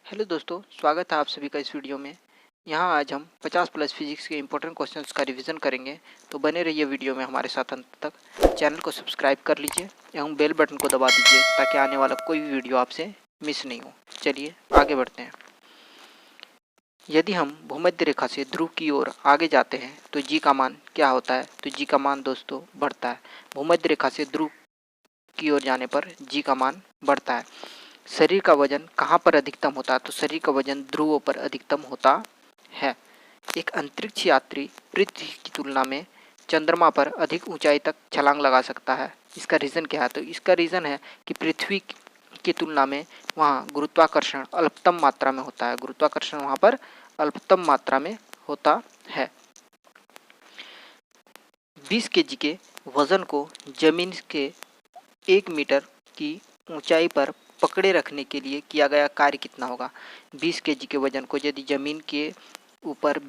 Hello दोस्तों, स्वागत है आप सभी का इस वीडियो में। यहाँ आज हम 50 प्लस फिजिक्स के इंपॉर्टेंट क्वेश्चंस का रिवीजन करेंगे। तो बने रहिए वीडियो में हमारे साथ अंत तक। चैनल को सब्सक्राइब कर लीजिए एवं बेल बटन को दबा दीजिए ताकि आने वाला कोई भी वीडियो आपसे मिस नहीं हो। चलिए आगे बढ़ते हैं। यदि हम भूमध्य रेखा से ध्रुव की ओर आगे जाते हैं तो जी का मान क्या होता है? तो जी का मान दोस्तों बढ़ता है। भूमध्य रेखा से ध्रुव की ओर जाने पर जी का मान बढ़ता है। शरीर का वजन कहाँ पर अधिकतम होता है? तो शरीर का वजन ध्रुवों पर अधिकतम होता है। एक अंतरिक्ष यात्री पृथ्वी की तुलना में चंद्रमा पर अधिक ऊंचाई तक छलांग लगा सकता है। इसका रीज़न क्या है? तो इसका रीज़न है कि पृथ्वी की तुलना में वहाँ गुरुत्वाकर्षण अल्पतम मात्रा में होता है। गुरुत्वाकर्षण वहाँ पर अल्पतम मात्रा में होता है। 20 केजी के वजन को जमीन के 1 मीटर की ऊंचाई पर पकड़े रखने के लिए किया गया कार्य कितना होगा? 20 केजी के वजन को यदि जमीन के ऊपर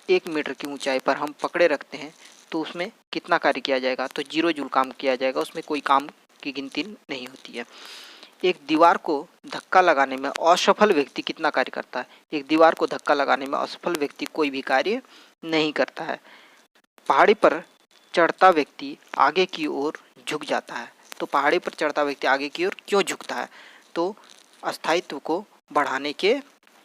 1 मीटर की ऊंचाई पर हम पकड़े रखते हैं तो उसमें कितना कार्य किया जाएगा? तो 0 जूल काम किया जाएगा, उसमें कोई काम की गिनती नहीं होती है। एक दीवार को धक्का लगाने में असफल व्यक्ति कितना कार्य करता है? एक दीवार को धक्का लगाने में असफल व्यक्ति कोई भी कार्य नहीं करता है। पहाड़ी पर चढ़ता व्यक्ति आगे की ओर झुक जाता है। तो पहाड़ी पर चढ़ता व्यक्ति आगे की ओर क्यों झुकता है? तो अस्थायित्व को बढ़ाने के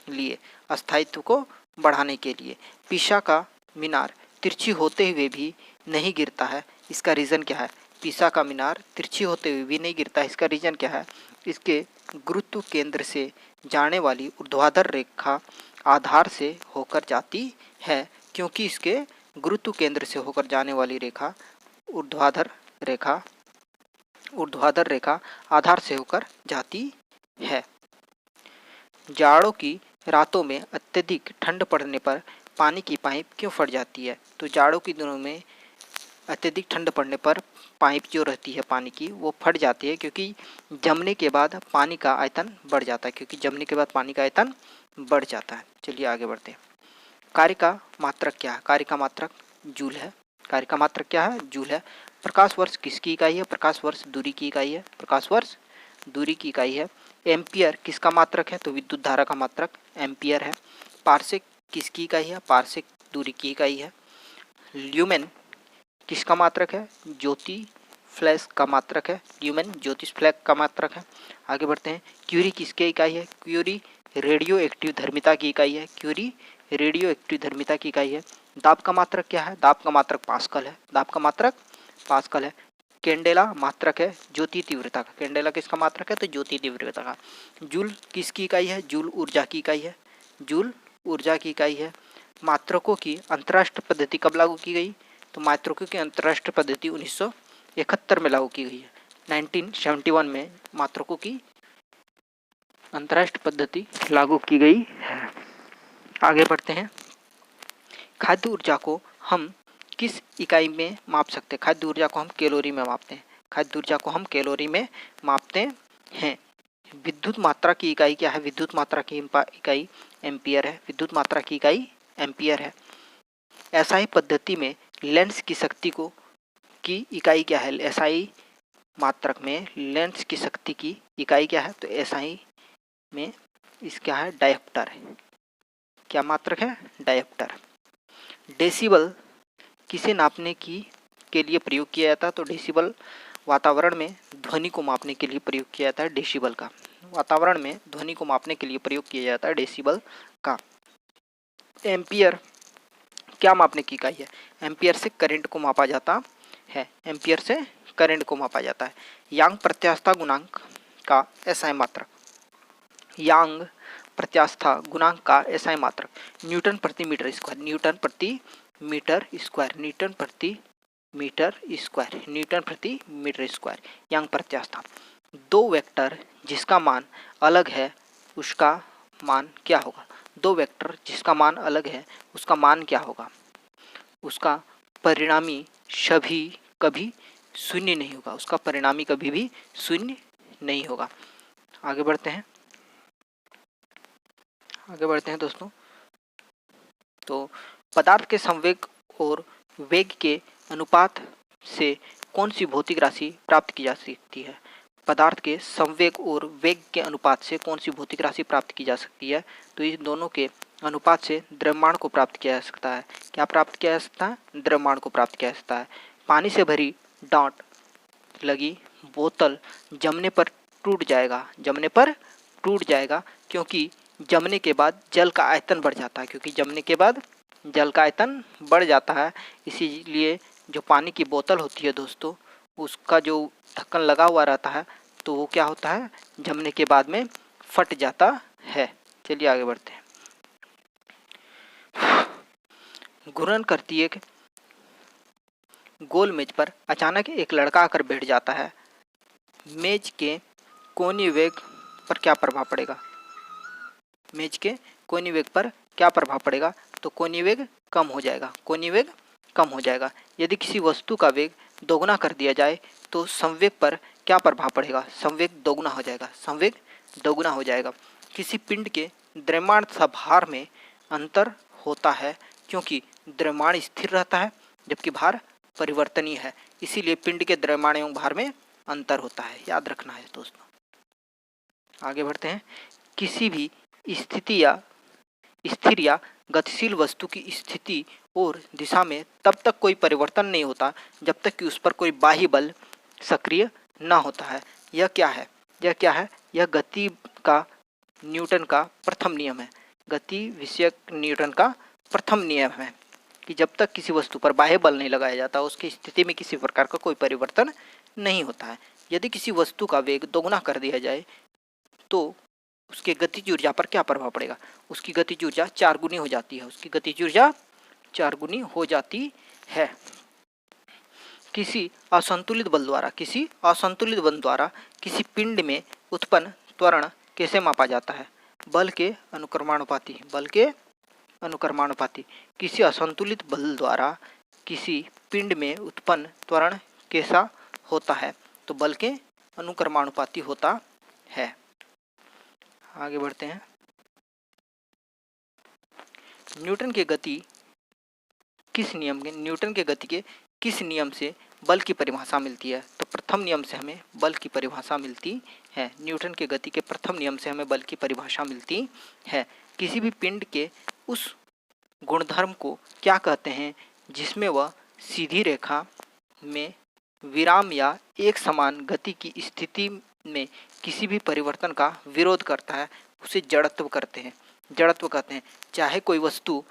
लिए। अस्थायित्व को बढ़ाने के लिए। पीसा का मीनार तिरछी होते हुए भी नहीं गिरता है। इसका रीज़न क्या है? पीसा का मीनार तिरछी होते हुए भी नहीं गिरता है। इसका रीज़न क्या है? इसके गुरुत्व केंद्र से जाने वाली ऊर्ध्वाधर रेखा आधार से होकर जाती है। क्योंकि इसके गुरुत्व केंद्र से होकर जाने वाली रेखा ऊर्ध्वाधर रेखा आधार से होकर जाती है। जाड़ों की रातों में अत्यधिक ठंड पड़ने पर पानी की पाइप क्यों फट जाती है? तो जाड़ों के दिनों में अत्यधिक ठंड पड़ने पर पाइप जो रहती है पानी की वो फट जाती है, क्योंकि जमने के बाद पानी का आयतन बढ़ जाता है। चलिए आगे बढ़ते हैं। कार्य का मात्रक क्या है? कार्य का मात्रक जूल है। कार्य का मात्रक क्या है? जूल है। प्रकाश वर्ष किसकी इकाई है? प्रकाश वर्ष दूरी की इकाई है। प्रकाश वर्ष दूरी की इकाई है। एम्पियर किसका मात्रक है? तो विद्युत धारा का मात्रक एम्पियर है। पारसेक किसकी इकाई है? पारसेक दूरी की इकाई है। ल्यूमेन किसका मात्रक है? ज्योति फ्लैश का मात्रक है। ल्यूमेन ज्योतिष फ्लैश का मात्रक है। आगे बढ़ते हैं। क्यूरी किसकी इकाई है? क्यूरी रेडियो एक्टिव धर्मिता की इकाई है। क्यूरी रेडियो एक्टिव धर्मिता की इकाई है। दाब का मात्रक क्या है? दाब का मात्रक पास्कल है। दाब का मात्रक पास्कल है। कैंडेला मात्रक है ज्योति तीव्रता का। कैंडेला किसका मात्रक है? तो ज्योति तीव्रता का। जूल किसकी इकाई है? जूल ऊर्जा की इकाई है। जूल ऊर्जा की इकाई है। मात्रकों की अंतरराष्ट्रीय पद्धति कब लागू की गई? तो मात्रकों की अंतरराष्ट्रीय पद्धति 1971 में लागू की गई है। 1971 में मात्रकों की अंतरराष्ट्रीय पद्धति लागू की गई है। आगे बढ़ते हैं। खाद्य ऊर्जा को हम किस इकाई में माप सकते हैं? खाद्य ऊर्जा को हम कैलोरी में मापते हैं। खाद्य ऊर्जा को हम कैलोरी में मापते हैं। विद्युत मात्रा की इकाई क्या है? विद्युत मात्रा की इकाई एम्पियर है। विद्युत मात्रा की इकाई एम्पियर है। एसआई पद्धति में लेंस की शक्ति को की इकाई क्या है? एसआई मात्रक में लेंस की शक्ति की इकाई क्या है? तो एसआई में इसका है डायोप्टर है। क्या मात्रक है? डायोप्टर। डेसिबल किसे नापने के लिए प्रयोग किया जाता है? तो डेसिबल वातावरण में ध्वनि को मापने के लिए प्रयोग किया जाता है। डेसिबल का वातावरण में ध्वनि को मापने के लिए प्रयोग किया जाता है डेसिबल का। एम्पियर क्या मापने की इकाई है? एम्पियर से करंट को मापा जाता है। एम्पियर से करंट को मापा जाता है। यांग प्रत्यास्थता गुणांक का एसआई मात्रक। यांग प्रत्यास्थता गुणांक का एसआई मात्रक न्यूटन प्रति मीटर स्क्वायर। न्यूटन प्रति मीटर स्क्वायर। न्यूटन प्रति मीटर स्क्वायर। न्यूटन प्रति मीटर स्क्वायर यांग प्रत्यास्थता। दो वेक्टर जिसका मान अलग है उसका मान क्या होगा? दो वेक्टर जिसका मान अलग है उसका मान क्या होगा? उसका परिणामी सभी कभी शून्य नहीं होगा। उसका परिणामी कभी भी शून्य नहीं होगा। आगे बढ़ते हैं। दोस्तों, तो पदार्थ के संवेग और वेग के अनुपात से कौन सी भौतिक राशि प्राप्त की जा सकती है? पदार्थ के संवेग और वेग के अनुपात से कौन सी भौतिक राशि प्राप्त की जा सकती है? तो इन दोनों के अनुपात से द्रव्यमान को प्राप्त किया जा सकता है। क्या प्राप्त किया जा सकता है? द्रव्यमान को प्राप्त किया जा सकता है। पानी से भरी डांट लगी बोतल जमने पर टूट जाएगा, जमने पर टूट जाएगा, क्योंकि जमने के बाद जल का आयतन बढ़ जाता है, क्योंकि जमने के बाद जल का आयतन बढ़ जाता है। इसीलिए जो पानी की बोतल होती है दोस्तों, उसका जो ढक्कन लगा हुआ रहता है तो वो क्या होता है, जमने के बाद में फट जाता है। चलिए आगे बढ़ते हैं। घूर्णन करती एक गोल मेज पर अचानक एक लड़का आकर बैठ जाता है। मेज के कोणीय वेग पर क्या प्रभाव पड़ेगा? मेज के कोणीय वेग पर क्या प्रभाव पड़ेगा? तो कोणीय वेग कम हो जाएगा, कोणीय वेग कम हो जाएगा। यदि किसी वस्तु का वेग दोगुना कर दिया जाए तो संवेग पर क्या प्रभाव पड़ेगा? संवेग दोगुना हो जाएगा, संवेग दोगुना हो जाएगा। किसी पिंड के द्रव्यमान तथा भार में अंतर होता है, क्योंकि द्रव्यमान स्थिर रहता है जबकि भार परिवर्तनीय है। इसीलिए पिंड के द्रव्यमान एवं भार में अंतर होता है, याद रखना है दोस्तों। आगे बढ़ते हैं। किसी भी स्थिति या स्थिर या गतिशील वस्तु की स्थिति और दिशा में तब तक कोई परिवर्तन नहीं होता जब तक कि उस पर कोई बाह्य बल सक्रिय न होता है। यह क्या है? यह क्या है? यह गति का न्यूटन का प्रथम नियम है। गति विषयक न्यूटन का प्रथम नियम है कि जब तक किसी वस्तु पर बाह्य बल नहीं लगाया जाता उसकी स्थिति में किसी प्रकार का कोई परिवर्तन नहीं होता है। यदि किसी वस्तु का वेग दोगुना कर दिया जाए तो उसके गतिज ऊर्जा पर क्या प्रभाव पड़ेगा? उसकी गतिज ऊर्जा 4 गुनी हो जाती है, उसकी गतिज ऊर्जा 4 गुनी हो जाती है। किसी असंतुलित बल द्वारा किसी पिंड में उत्पन्न त्वरण कैसे मापा जाता है? बल के अनुक्रमानुपाती, बल के अनुक्रमानुपाती। किसी असंतुलित बल द्वारा किसी पिंड में उत्पन्न त्वरण कैसा होता है? तो बल के अनुक्रमानुपाती होता है। आगे बढ़ते हैं। न्यूटन के गति के किस नियम से बल की परिभाषा मिलती है? तो प्रथम नियम से हमें बल की परिभाषा मिलती है। न्यूटन के गति के प्रथम नियम से हमें बल की परिभाषा मिलती है। किसी भी पिंड के उस गुणधर्म को क्या कहते हैं जिसमें वह सीधी रेखा में विराम या एक समान गति की स्थिति में किसी भी परिवर्तन का विरोध करता है? उसे जड़त्व कहते हैं। चाहे कोई वस्तु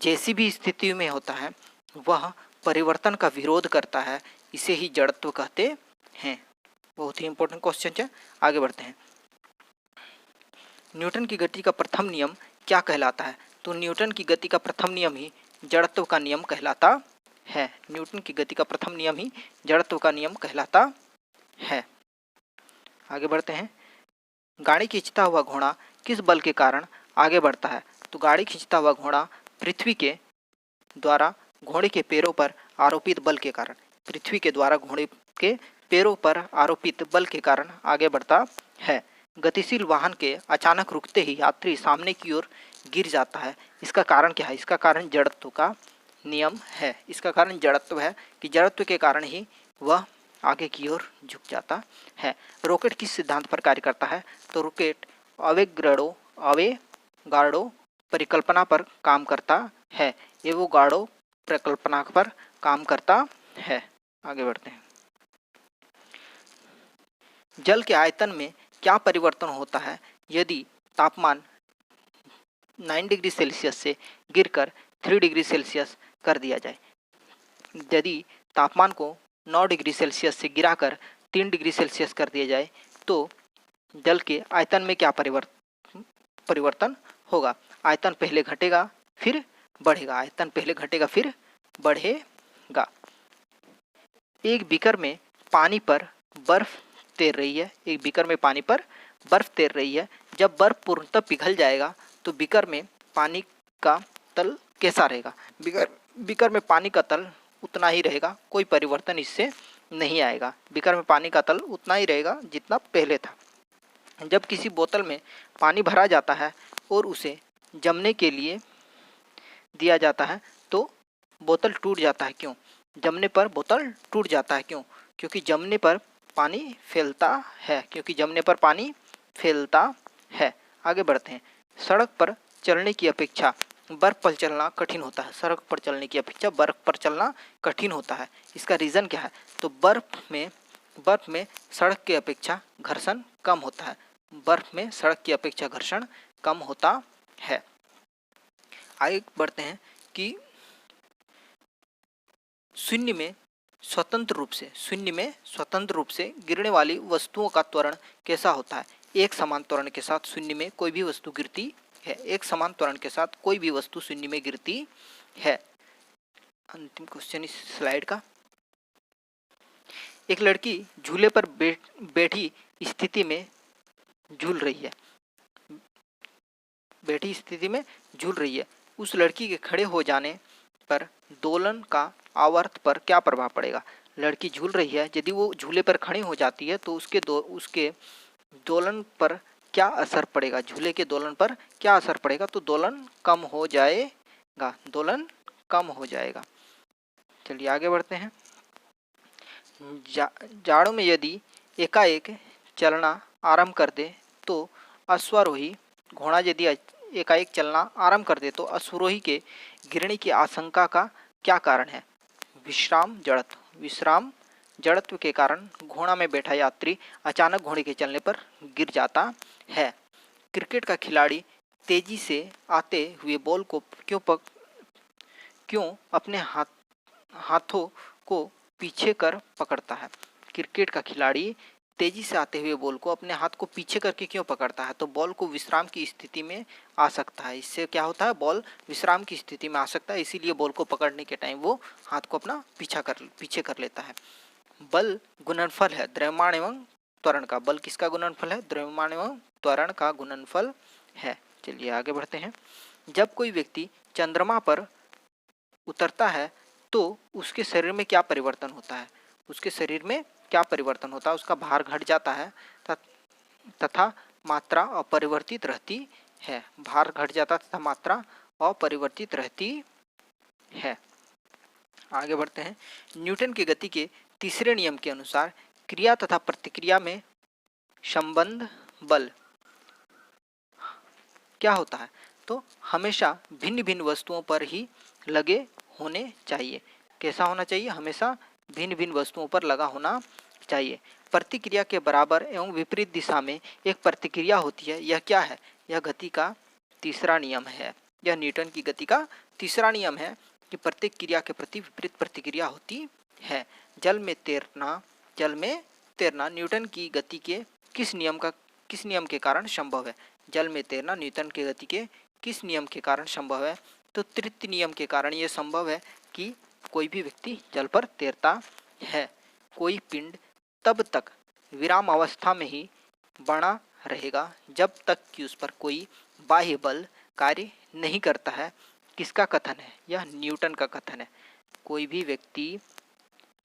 जैसी भी स्थिति में होता है वह परिवर्तन का विरोध करता है, इसे ही जड़त्व कहते हैं। बहुत ही इंपॉर्टेंट क्वेश्चन है। आगे बढ़ते हैं। न्यूटन की गति का प्रथम नियम क्या कहलाता है? तो न्यूटन की गति का प्रथम नियम ही जड़त्व का नियम कहलाता है। न्यूटन की गति का प्रथम नियम ही जड़त्व का नियम कहलाता है। आगे बढ़ते हैं। गाड़ी खींचता हुआ घोड़ा किस बल के कारण आगे बढ़ता है? तो गाड़ी खींचता हुआ घोड़ा पृथ्वी के द्वारा घोड़े के पैरों पर आरोपित बल के कारण, पृथ्वी के द्वारा घोड़े के पैरों पर आरोपित बल के कारण आगे बढ़ता है। गतिशील वाहन के अचानक रुकते ही यात्री सामने की ओर गिर जाता है, इसका कारण क्या है? इसका कारण जड़त्व का नियम है। इसका कारण जड़त्व है कि जड़त्व के कारण ही वह आगे की ओर झुक जाता है। रॉकेट किस सिद्धांत पर कार्य करता है? तो रॉकेट अवेगार्डो परिकल्पना पर काम करता है। एवोगार्डो परिकल्पना पर काम करता है। आगे बढ़ते हैं। जल के आयतन में क्या परिवर्तन होता है यदि तापमान 9 डिग्री सेल्सियस से गिरकर 3 डिग्री सेल्सियस कर दिया जाए? यदि तापमान को 9 डिग्री सेल्सियस से गिराकर 3 डिग्री सेल्सियस कर दिया जाए तो जल के आयतन में क्या परिवर्तन होगा? आयतन पहले घटेगा फिर बढ़ेगा, आयतन पहले घटेगा फिर बढ़ेगा। एक बीकर में पानी पर बर्फ तैर रही है, एक बीकर में पानी पर बर्फ तैर रही है। जब बर्फ पूर्णतः पिघल जाएगा तो बीकर में पानी का तल कैसा रहेगा? बीकर में पानी का तल उतना ही रहेगा, कोई परिवर्तन इससे नहीं आएगा। बीकर में पानी का तल उतना ही रहेगा जितना पहले था। जब किसी बोतल में पानी भरा जाता है और उसे जमने के लिए दिया जाता है तो बोतल टूट जाता है, क्यों? जमने पर बोतल टूट जाता है, क्यों? क्योंकि जमने पर पानी फैलता है, क्योंकि जमने पर पानी फैलता है। आगे बढ़ते हैं। सड़क पर चलने की अपेक्षा बर्फ पर चलना कठिन होता है। सड़क पर चलने की अपेक्षा बर्फ पर चलना कठिन होता है। इसका रीज़न क्या है? तो बर्फ में सड़क की अपेक्षा घर्षण कम होता है। बर्फ में सड़क की अपेक्षा घर्षण कम होता है। आगे बढ़ते हैं कि शून्य में स्वतंत्र रूप से गिरने वाली वस्तुओं का त्वरण कैसा होता है? एक समान त्वरण के साथ शून्य में कोई भी वस्तु गिरती है। एक समान त्वरण के साथ कोई भी वस्तु शून्य में गिरती है। अंतिम क्वेश्चन इस स्लाइड का। एक लड़की झूले पर बैठी स्थिति में झूल रही है। उस लड़की के खड़े हो जाने पर दोलन का आवर्त पर क्या प्रभाव पड़ेगा? लड़की झूल रही है, यदि वो झूले पर खड़ी हो जाती है तो उसके दोलन पर क्या असर पड़ेगा? झूले के दोलन पर क्या असर पड़ेगा? तो दोलन कम हो जाएगा। चलिए आगे बढ़ते हैं। जाड़ों में यदि एकाएक चलना आरंभ कर दे तो अश्वारोही घोड़ा यदि एकाएक चलना आरंभ कर दे तो अश्वारोही के गिरने की आशंका का क्या कारण है? विश्राम जड़त्व के कारण घोड़ा में बैठा यात्री अचानक घोड़े के चलने पर गिर जाता है। क्रिकेट का खिलाड़ी तेजी से आते हुए बॉल को क्यों अपने हाथों को पीछे कर पकड़ता है? क्रिकेट का खिलाड़ी तेजी से आते हुए बॉल को अपने हाथ को पीछे करके क्यों पकड़ता है? तो बॉल को विश्राम की स्थिति में आ सकता है। इससे क्या होता है? बॉल विश्राम की स्थिति में आ सकता है, इसीलिए बॉल को पकड़ने के टाइम वो हाथ को अपना पीछे कर लेता है। बल गुणनफल है द्रव्यमान एवं त्वरण का। बल किसका गुणनफल है? द्रव्यमान एवं त्वरण का गुणनफल है। चलिए आगे बढ़ते हैं। जब कोई व्यक्ति चंद्रमा पर उतरता है तो उसके शरीर में क्या परिवर्तन होता है? उसका भार घट जाता है तथा मात्रा अपरिवर्तित रहती है। भार घट जाता तथा मात्रा अपरिवर्तित रहती है। आगे बढ़ते हैं। न्यूटन की गति के तीसरे नियम के अनुसार क्रिया तथा प्रतिक्रिया में संबंध बल क्या होता है? तो हमेशा भिन्न भिन्न वस्तुओं पर ही लगे होने चाहिए। कैसा होना चाहिए? हमेशा भिन्न भिन्न वस्तुओं पर लगा होना चाहिए। प्रतिक्रिया के बराबर एवं विपरीत दिशा में एक प्रतिक्रिया होती है। यह क्या है? यह गति का तीसरा नियम है। यह न्यूटन की गति का तीसरा नियम है कि प्रत्येक क्रिया के प्रति विपरीत प्रतिक्रिया होती है। जल में तैरना न्यूटन की गति के किस नियम के कारण संभव है? जल में तैरना न्यूटन की गति के किस नियम के कारण संभव है? तो तृतीय नियम के कारण यह संभव है कि कोई भी व्यक्ति जल पर तैरता है। कोई पिंड तब तक विराम अवस्था में ही बना रहेगा जब तक कि उस पर कोई बाह्य बल कार्य नहीं करता है। किसका कथन है? यह न्यूटन का कथन है। कोई भी व्यक्ति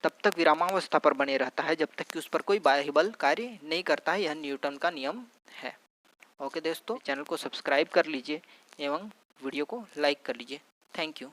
तब तक विरामावस्था पर बने रहता है जब तक कि उस पर कोई बाह्य बल कार्य नहीं करता है। यह न्यूटन का नियम है। ओके दोस्तों, चैनल को सब्सक्राइब कर लीजिए एवं वीडियो को लाइक कर लीजिए। Thank you.